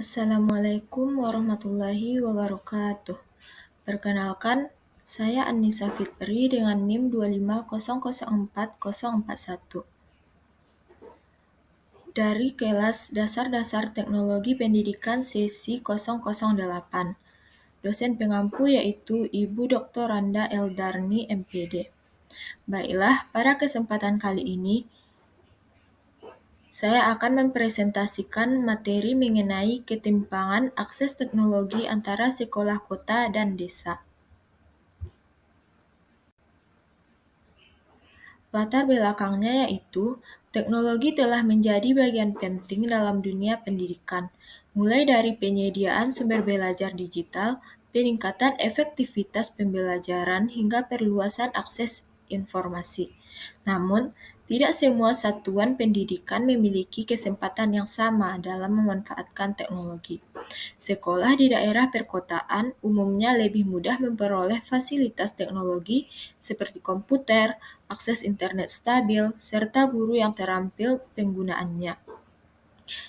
Assalamualaikum warahmatullahi wabarakatuh. Perkenalkan, saya Annisa Fitri dengan NIM 250040041 dari kelas Dasar-Dasar Teknologi Pendidikan sesi 008. Dosen pengampu yaitu Ibu Dr. Randa Eldarni MPD. Baiklah, pada kesempatan kali ini, saya akan mempresentasikan materi mengenai ketimpangan akses teknologi antara sekolah kota dan desa. Latar belakangnya yaitu, teknologi telah menjadi bagian penting dalam dunia pendidikan, mulai dari penyediaan sumber belajar digital, peningkatan efektivitas pembelajaran, hingga perluasan akses informasi. Namun, tidak semua satuan pendidikan memiliki kesempatan yang sama dalam memanfaatkan teknologi. Sekolah di daerah perkotaan umumnya lebih mudah memperoleh fasilitas teknologi seperti komputer, akses internet stabil, serta guru yang terampil penggunaannya.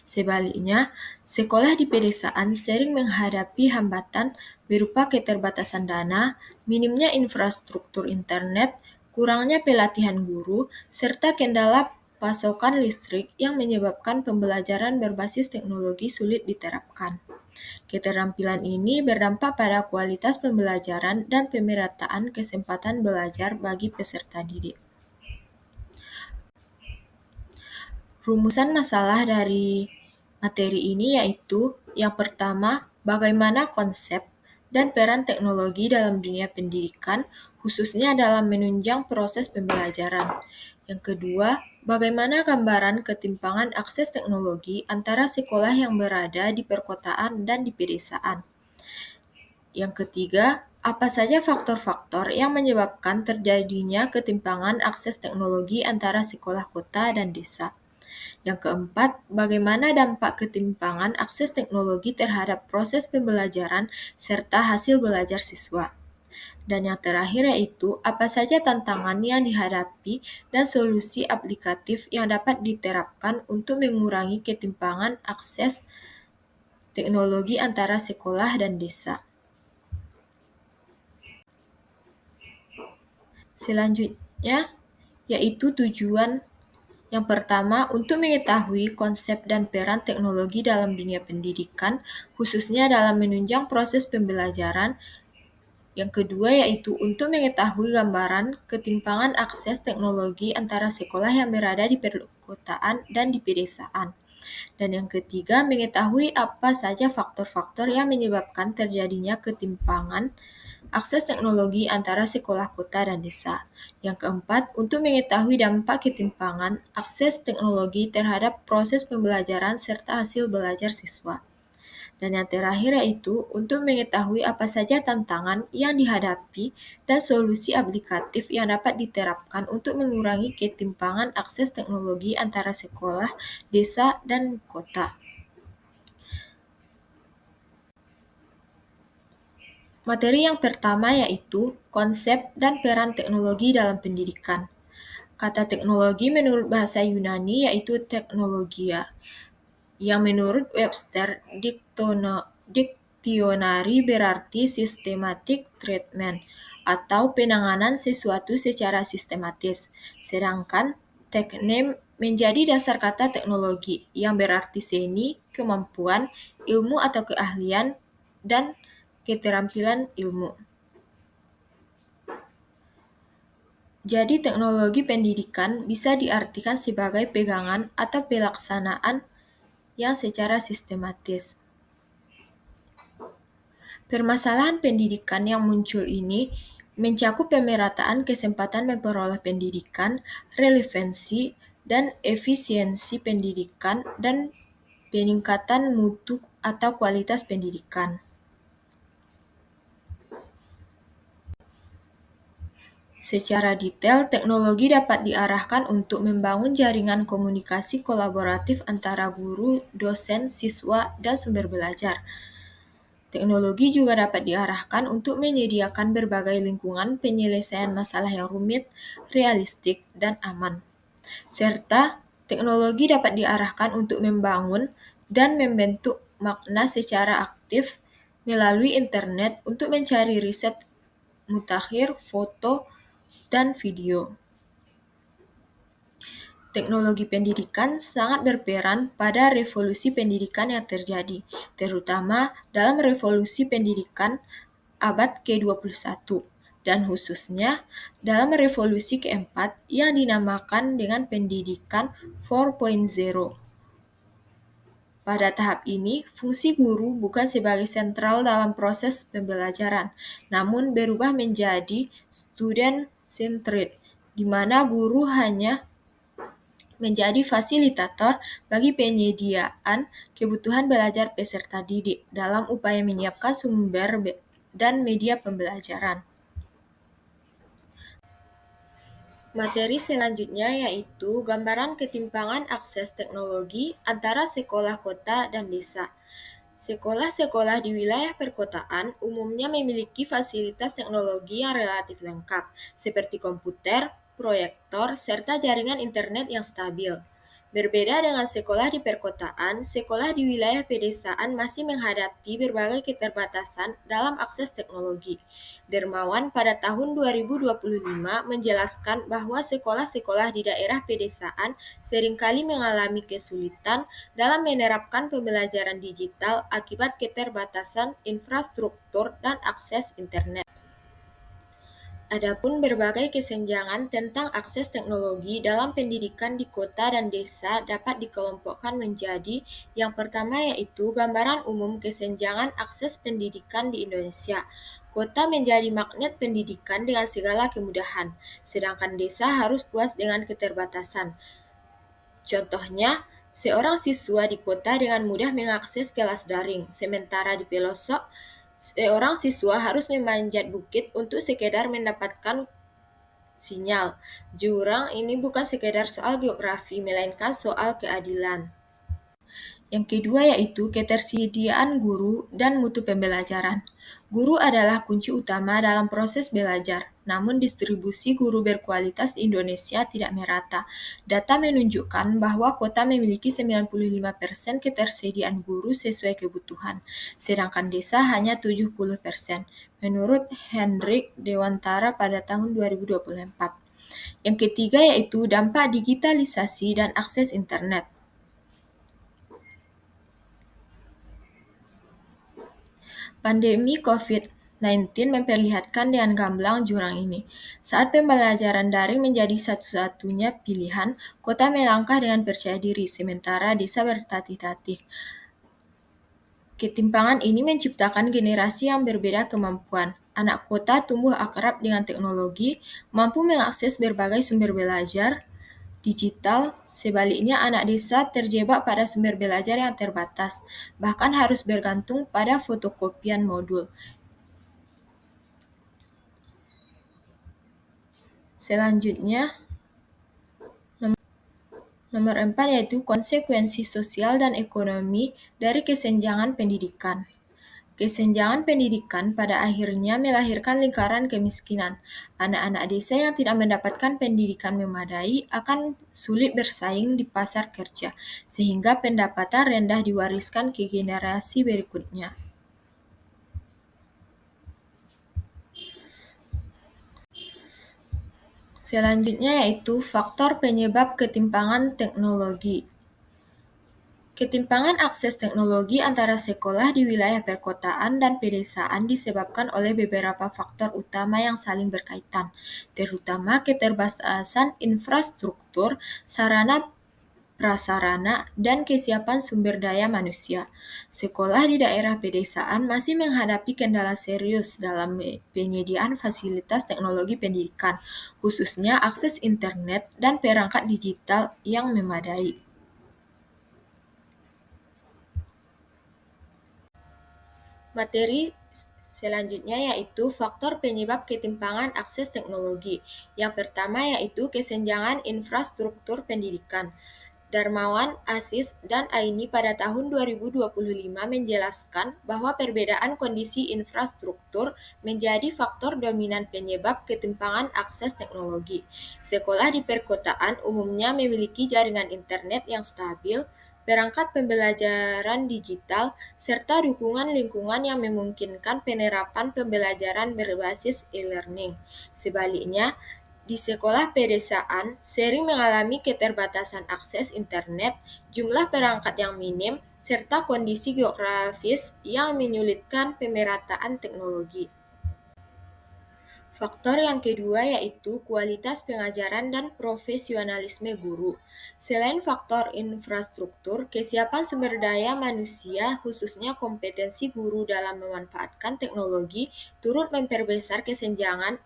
Sebaliknya, sekolah di pedesaan sering menghadapi hambatan berupa keterbatasan dana, minimnya infrastruktur internet, kurangnya pelatihan guru, serta kendala pasokan listrik yang menyebabkan pembelajaran berbasis teknologi sulit diterapkan. Keterampilan ini berdampak pada kualitas pembelajaran dan pemerataan kesempatan belajar bagi peserta didik. Rumusan masalah dari materi ini yaitu, yang pertama, bagaimana konsep dan peran teknologi dalam dunia pendidikan, khususnya dalam menunjang proses pembelajaran. Yang kedua, bagaimana gambaran ketimpangan akses teknologi antara sekolah yang berada di perkotaan dan di pedesaan. Yang ketiga, apa saja faktor-faktor yang menyebabkan terjadinya ketimpangan akses teknologi antara sekolah kota dan desa. Yang keempat, bagaimana dampak ketimpangan akses teknologi terhadap proses pembelajaran serta hasil belajar siswa. Dan yang terakhir yaitu, apa saja tantangan yang dihadapi dan solusi aplikatif yang dapat diterapkan untuk mengurangi ketimpangan akses teknologi antara sekolah dan desa. Selanjutnya, yaitu tujuan yang pertama, untuk mengetahui konsep dan peran teknologi dalam dunia pendidikan, khususnya dalam menunjang proses pembelajaran. Yang kedua, yaitu untuk mengetahui gambaran ketimpangan akses teknologi antara sekolah yang berada di perkotaan dan di pedesaan. Dan yang ketiga, mengetahui apa saja faktor-faktor yang menyebabkan terjadinya ketimpangan akses teknologi antara sekolah kota dan desa. Yang keempat, untuk mengetahui dampak ketimpangan akses teknologi terhadap proses pembelajaran serta hasil belajar siswa. Dan yang terakhir yaitu untuk mengetahui apa saja tantangan yang dihadapi dan solusi aplikatif yang dapat diterapkan untuk mengurangi ketimpangan akses teknologi antara sekolah, desa, dan kota. Materi yang pertama yaitu konsep dan peran teknologi dalam pendidikan. Kata teknologi menurut bahasa Yunani yaitu teknologia, yang menurut Webster Dictionary berarti systematic treatment atau penanganan sesuatu secara sistematis. Sedangkan tekne menjadi dasar kata teknologi yang berarti seni, kemampuan, ilmu atau keahlian, dan keterampilan ilmu. Jadi teknologi pendidikan bisa diartikan sebagai pegangan atau pelaksanaan yang secara sistematis. Permasalahan pendidikan yang muncul ini mencakup pemerataan kesempatan memperoleh pendidikan, relevansi dan efisiensi pendidikan, dan peningkatan mutu atau kualitas pendidikan. Secara detail, teknologi dapat diarahkan untuk membangun jaringan komunikasi kolaboratif antara guru, dosen, siswa, dan sumber belajar. Teknologi juga dapat diarahkan untuk menyediakan berbagai lingkungan penyelesaian masalah yang rumit, realistik, dan aman. Serta, teknologi dapat diarahkan untuk membangun dan membentuk makna secara aktif melalui internet untuk mencari riset mutakhir, foto, dan video. Teknologi pendidikan sangat berperan pada revolusi pendidikan yang terjadi, terutama dalam revolusi pendidikan abad ke-21, dan khususnya dalam revolusi keempat yang dinamakan dengan pendidikan 4.0. Pada tahap ini, fungsi guru bukan sebagai sentral dalam proses pembelajaran, namun berubah menjadi student-centered, di mana guru hanya menjadi fasilitator bagi penyediaan kebutuhan belajar peserta didik dalam upaya menyiapkan sumber dan media pembelajaran. Materi selanjutnya yaitu gambaran ketimpangan akses teknologi antara sekolah kota dan desa. Sekolah-sekolah di wilayah perkotaan umumnya memiliki fasilitas teknologi yang relatif lengkap, seperti komputer, proyektor, serta jaringan internet yang stabil. Berbeda dengan sekolah di perkotaan, sekolah di wilayah pedesaan masih menghadapi berbagai keterbatasan dalam akses teknologi. Dermawan pada tahun 2025 menjelaskan bahwa sekolah-sekolah di daerah pedesaan seringkali mengalami kesulitan dalam menerapkan pembelajaran digital akibat keterbatasan infrastruktur dan akses internet. Adapun berbagai kesenjangan tentang akses teknologi dalam pendidikan di kota dan desa dapat dikelompokkan menjadi yang pertama yaitu gambaran umum kesenjangan akses pendidikan di Indonesia. Kota menjadi magnet pendidikan dengan segala kemudahan, sedangkan desa harus puas dengan keterbatasan. Contohnya, seorang siswa di kota dengan mudah mengakses kelas daring, sementara di pelosok, seorang siswa harus memanjat bukit untuk sekedar mendapatkan sinyal. Jurang ini bukan sekedar soal geografi, melainkan soal keadilan. Yang kedua yaitu ketersediaan guru dan mutu pembelajaran. Guru adalah kunci utama dalam proses belajar, namun distribusi guru berkualitas di Indonesia tidak merata. Data menunjukkan bahwa kota memiliki 95% ketersediaan guru sesuai kebutuhan, sedangkan desa hanya 70%, menurut Hendrik Dewantara pada tahun 2024. Yang ketiga yaitu dampak digitalisasi dan akses internet. Pandemi COVID-19 memperlihatkan dengan gamblang jurang ini. Saat pembelajaran daring menjadi satu-satunya pilihan, kota melangkah dengan percaya diri, sementara desa bertatih-tatih. Ketimpangan ini menciptakan generasi yang berbeda kemampuan. Anak kota tumbuh akrab dengan teknologi, mampu mengakses berbagai sumber belajar digital, sebaliknya anak desa terjebak pada sumber belajar yang terbatas, bahkan harus bergantung pada fotokopian modul. Selanjutnya, nomor 4 yaitu konsekuensi sosial dan ekonomi dari kesenjangan pendidikan. Kesenjangan pendidikan pada akhirnya melahirkan lingkaran kemiskinan. Anak-anak desa yang tidak mendapatkan pendidikan memadai akan sulit bersaing di pasar kerja, sehingga pendapatan rendah diwariskan ke generasi berikutnya. Selanjutnya yaitu faktor penyebab ketimpangan teknologi. Ketimpangan akses teknologi antara sekolah di wilayah perkotaan dan pedesaan disebabkan oleh beberapa faktor utama yang saling berkaitan, terutama keterbatasan infrastruktur, sarana prasarana, dan kesiapan sumber daya manusia. Sekolah di daerah pedesaan masih menghadapi kendala serius dalam penyediaan fasilitas teknologi pendidikan, khususnya akses internet dan perangkat digital yang memadai. Materi selanjutnya yaitu faktor penyebab ketimpangan akses teknologi. Yang pertama yaitu kesenjangan infrastruktur pendidikan. Darmawan, Asis, dan Aini pada tahun 2025 menjelaskan bahwa perbedaan kondisi infrastruktur menjadi faktor dominan penyebab ketimpangan akses teknologi. Sekolah di perkotaan umumnya memiliki jaringan internet yang stabil, perangkat pembelajaran digital, serta dukungan lingkungan yang memungkinkan penerapan pembelajaran berbasis e-learning. Sebaliknya, di sekolah pedesaan sering mengalami keterbatasan akses internet, jumlah perangkat yang minim, serta kondisi geografis yang menyulitkan pemerataan teknologi. Faktor yang kedua yaitu kualitas pengajaran dan profesionalisme guru. Selain faktor infrastruktur, kesiapan sumber daya manusia, khususnya kompetensi guru dalam memanfaatkan teknologi, turut memperbesar kesenjangan.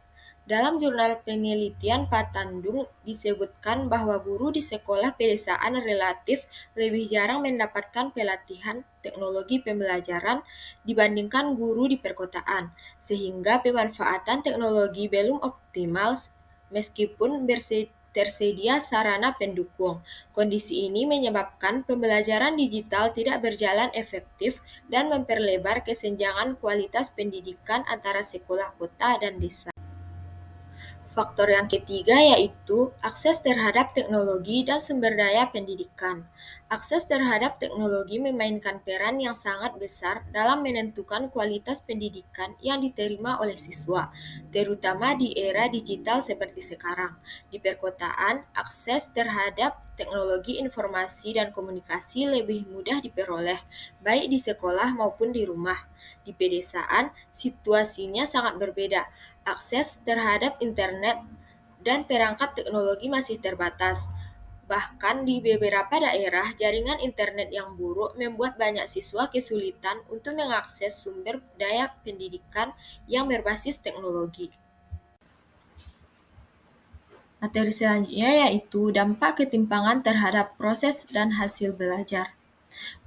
Dalam jurnal penelitian Patandung disebutkan bahwa guru di sekolah pedesaan relatif lebih jarang mendapatkan pelatihan teknologi pembelajaran dibandingkan guru di perkotaan, sehingga pemanfaatan teknologi belum optimal meskipun tersedia sarana pendukung. Kondisi ini menyebabkan pembelajaran digital tidak berjalan efektif dan memperlebar kesenjangan kualitas pendidikan antara sekolah kota dan desa. Faktor yang ketiga yaitu akses terhadap teknologi dan sumber daya pendidikan. Akses terhadap teknologi memainkan peran yang sangat besar dalam menentukan kualitas pendidikan yang diterima oleh siswa, terutama di era digital seperti sekarang. Di perkotaan, akses terhadap teknologi informasi dan komunikasi lebih mudah diperoleh, baik di sekolah maupun di rumah. Di pedesaan, situasinya sangat berbeda. Akses terhadap internet dan perangkat teknologi masih terbatas. Bahkan di beberapa daerah, jaringan internet yang buruk membuat banyak siswa kesulitan untuk mengakses sumber daya pendidikan yang berbasis teknologi. Materi selanjutnya yaitu dampak ketimpangan terhadap proses dan hasil belajar.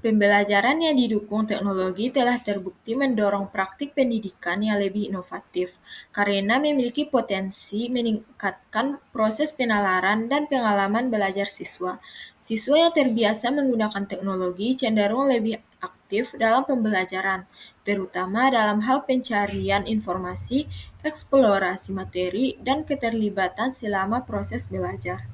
Pembelajaran yang didukung teknologi telah terbukti mendorong praktik pendidikan yang lebih inovatif karena memiliki potensi meningkatkan proses penalaran dan pengalaman belajar siswa. Siswa yang terbiasa menggunakan teknologi cenderung lebih aktif dalam pembelajaran, terutama dalam hal pencarian informasi, eksplorasi materi, dan keterlibatan selama proses belajar.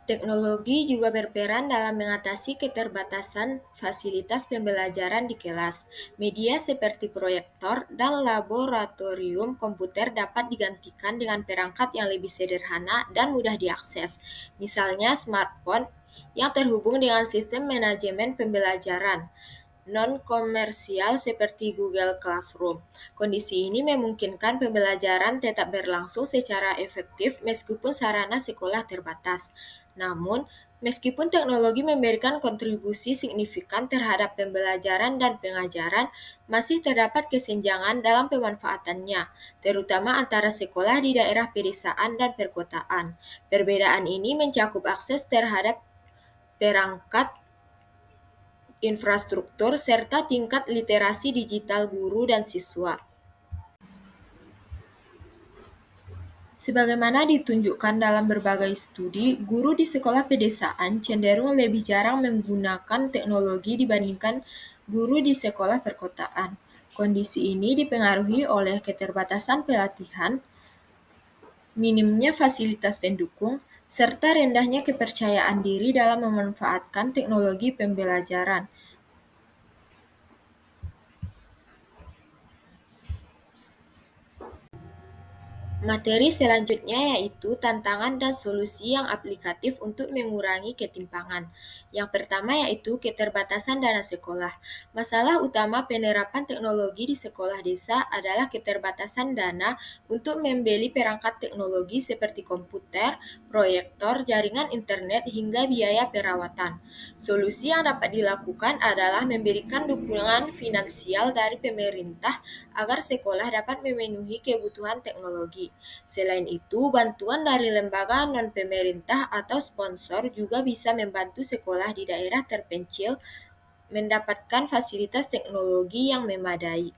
Teknologi juga berperan dalam mengatasi keterbatasan fasilitas pembelajaran di kelas. Media seperti proyektor dan laboratorium komputer dapat digantikan dengan perangkat yang lebih sederhana dan mudah diakses, misalnya smartphone yang terhubung dengan sistem manajemen pembelajaran non-komersial seperti Google Classroom. Kondisi ini memungkinkan pembelajaran tetap berlangsung secara efektif meskipun sarana sekolah terbatas. Namun, meskipun teknologi memberikan kontribusi signifikan terhadap pembelajaran dan pengajaran, masih terdapat kesenjangan dalam pemanfaatannya, terutama antara sekolah di daerah pedesaan dan perkotaan. Perbedaan ini mencakup akses terhadap perangkat infrastruktur, serta tingkat literasi digital guru dan siswa. Sebagaimana ditunjukkan dalam berbagai studi, guru di sekolah pedesaan cenderung lebih jarang menggunakan teknologi dibandingkan guru di sekolah perkotaan. Kondisi ini dipengaruhi oleh keterbatasan pelatihan, minimnya fasilitas pendukung, serta rendahnya kepercayaan diri dalam memanfaatkan teknologi pembelajaran. Materi selanjutnya yaitu tantangan dan solusi yang aplikatif untuk mengurangi ketimpangan. Yang pertama yaitu keterbatasan dana sekolah. Masalah utama penerapan teknologi di sekolah desa adalah keterbatasan dana untuk membeli perangkat teknologi seperti komputer, proyektor, jaringan internet, hingga biaya perawatan. Solusi yang dapat dilakukan adalah memberikan dukungan finansial dari pemerintah agar sekolah dapat memenuhi kebutuhan teknologi. Selain itu, bantuan dari lembaga non-pemerintah atau sponsor juga bisa membantu sekolah di daerah terpencil mendapatkan fasilitas teknologi yang memadai.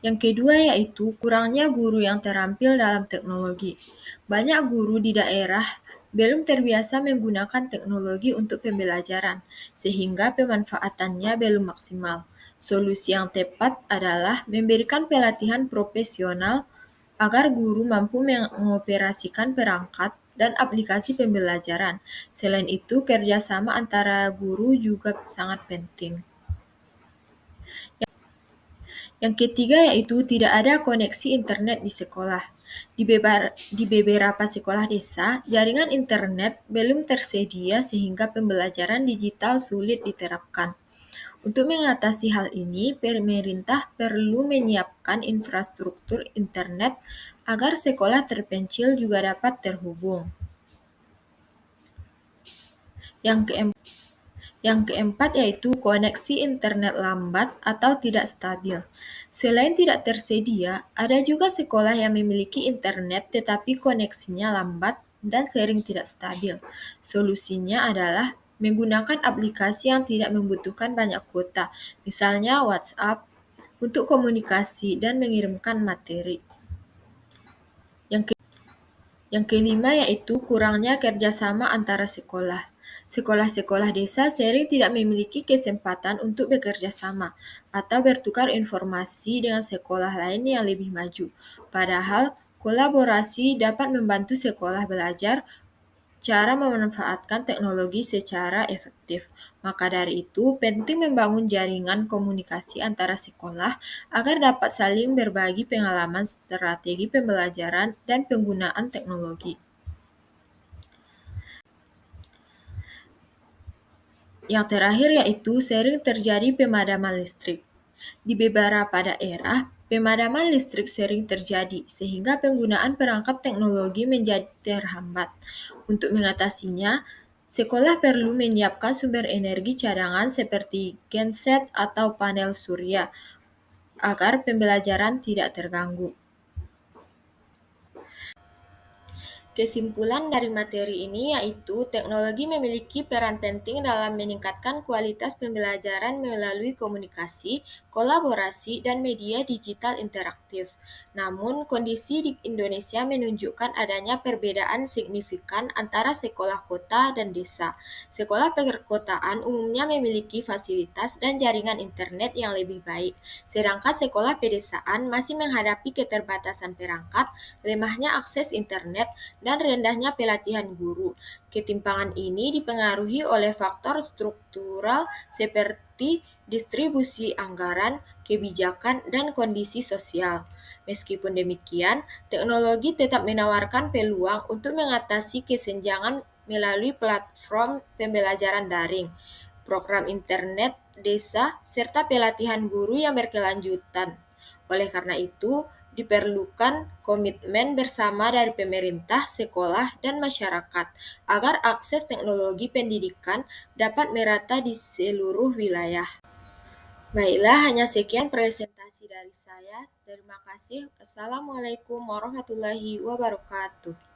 Yang kedua yaitu kurangnya guru yang terampil dalam teknologi. Banyak guru di daerah belum terbiasa menggunakan teknologi untuk pembelajaran, sehingga pemanfaatannya belum maksimal. Solusi yang tepat adalah memberikan pelatihan profesional agar guru mampu mengoperasikan perangkat dan aplikasi pembelajaran. Selain itu, kerjasama antara guru juga sangat penting. Yang ketiga yaitu tidak ada koneksi internet di sekolah. Di beberapa sekolah desa, jaringan internet belum tersedia sehingga pembelajaran digital sulit diterapkan. Untuk mengatasi hal ini, pemerintah perlu menyiapkan infrastruktur internet agar sekolah terpencil juga dapat terhubung. Yang keempat, Yang keempat yaitu koneksi internet lambat atau tidak stabil. Selain tidak tersedia, ada juga sekolah yang memiliki internet tetapi koneksinya lambat dan sering tidak stabil. Solusinya adalah menggunakan aplikasi yang tidak membutuhkan banyak kuota, misalnya WhatsApp, untuk komunikasi dan mengirimkan materi. Yang Yang kelima yaitu kurangnya kerjasama antara sekolah. Sekolah-sekolah desa sering tidak memiliki kesempatan untuk bekerja sama atau bertukar informasi dengan sekolah lain yang lebih maju. Padahal, kolaborasi dapat membantu sekolah belajar cara memanfaatkan teknologi secara efektif. Maka dari itu, penting membangun jaringan komunikasi antara sekolah agar dapat saling berbagi pengalaman strategi pembelajaran dan penggunaan teknologi. Yang terakhir yaitu sering terjadi pemadaman listrik. Di beberapa daerah, pemadaman listrik sering terjadi sehingga penggunaan perangkat teknologi menjadi terhambat. Untuk mengatasinya, sekolah perlu menyiapkan sumber energi cadangan seperti genset atau panel surya agar pembelajaran tidak terganggu. Kesimpulan dari materi ini yaitu teknologi memiliki peran penting dalam meningkatkan kualitas pembelajaran melalui komunikasi, kolaborasi, dan media digital interaktif. Namun, kondisi di Indonesia menunjukkan adanya perbedaan signifikan antara sekolah kota dan desa. Sekolah perkotaan umumnya memiliki fasilitas dan jaringan internet yang lebih baik, sedangkan sekolah pedesaan masih menghadapi keterbatasan perangkat, lemahnya akses internet, dan rendahnya pelatihan guru. Ketimpangan ini dipengaruhi oleh faktor struktural seperti distribusi anggaran, kebijakan, dan kondisi sosial. Meskipun demikian, teknologi tetap menawarkan peluang untuk mengatasi kesenjangan melalui platform pembelajaran daring, program internet desa, serta pelatihan guru yang berkelanjutan. Oleh karena itu, diperlukan komitmen bersama dari pemerintah, sekolah, dan masyarakat agar akses teknologi pendidikan dapat merata di seluruh wilayah. Baiklah, hanya sekian presentasi dari saya. Terima kasih. Assalamualaikum warahmatullahi wabarakatuh.